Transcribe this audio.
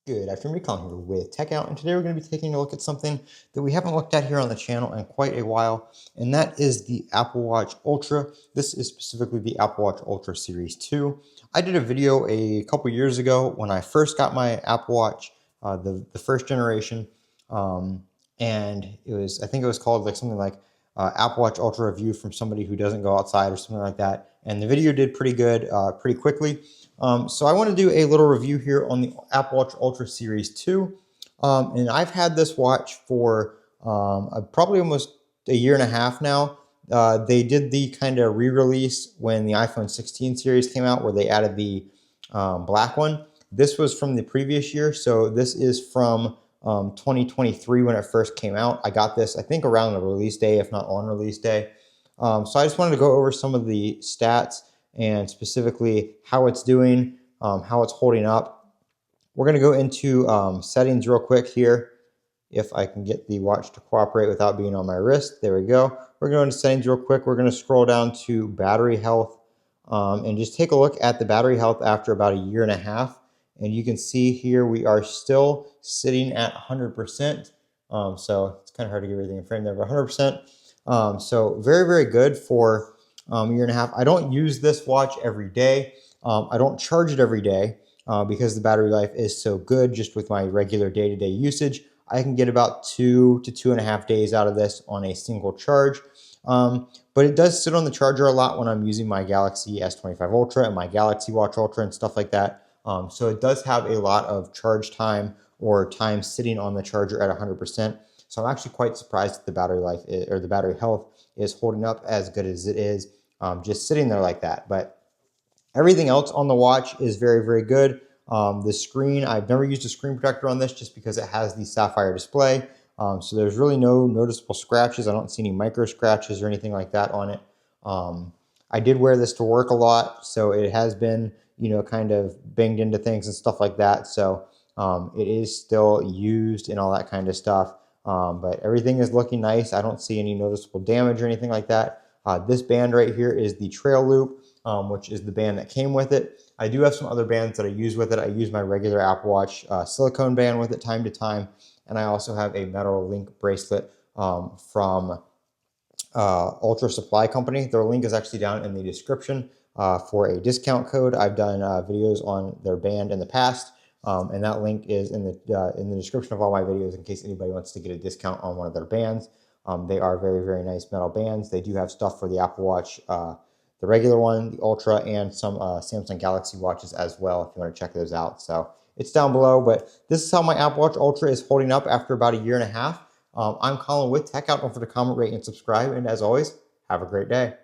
Good afternoon, Colin here with Techout, and today we're going to be taking a look at something that we haven't looked at here on the channel in quite a while, and that is the Apple Watch Ultra. This is specifically the Apple Watch Ultra Series 2. I did a video a couple years ago when I first got my Apple Watch, the first generation, and I think it was called like something like Apple Watch Ultra review from somebody who doesn't go outside or something like that, and the video did pretty good, pretty quickly. So I want to do a little review here on the Apple Watch Ultra Series 2. And I've had this watch for probably almost a year and a half now. They did the kind of re-release when the iPhone 16 series came out where they added the black one. This was from the previous year, so this is from 2023 when it first came out. I got this, I think, around the release day, if not on release day. So I just wanted to go over some of the stats and specifically how it's doing, how it's holding up. We're going to go into settings real quick here. If I can get the watch to cooperate without being on my wrist. There we go. We're going to go into settings real quick. We're going to scroll down to battery health and just take a look at the battery health after about a year and a half. And you can see here we are still sitting at 100%. So it's kind of hard to get everything in frame there, but 100%. So very, very good for a year and a half. I don't use this watch every day. I don't charge it every day because the battery life is so good just with my regular day-to-day usage. I can get about 2 to 2.5 days out of this on a single charge. But it does sit on the charger a lot when I'm using my Galaxy S25 Ultra and my Galaxy Watch Ultra and stuff like that. So it does have a lot of charge time or time sitting on the charger at 100%. So I'm actually quite surprised that the battery life or the battery health is holding up as good as it is just sitting there like that. But everything else on the watch is very, very good. The screen, I've never used a screen protector on this just because it has the sapphire display. So there's really no noticeable scratches. I don't see any micro scratches or anything like that on it. I did wear this to work a lot, so it has been, kind of banged into things and stuff like that. So it is still used and all that kind of stuff. But everything is looking nice. I don't see any noticeable damage or anything like that. This band right here is the Trail Loop, which is the band that came with it. I do have some other bands that I use with it. I use my regular Apple Watch silicone band with it time to time. And I also have a metal link bracelet from Ultra Supply Company. Their link is actually down in the description for a discount code. I've done videos on their band in the past. And that link is in the description of all my videos in case anybody wants to get a discount on one of their bands. They are very, very nice metal bands. They do have stuff for the Apple Watch, the regular one, the Ultra, and some Samsung Galaxy watches as well if you want to check those out. So it's down below, but this is how my Apple Watch Ultra is holding up after about a year and a half. I'm Colin with Techout. Don't forget to comment, rate, and subscribe. And as always, have a great day.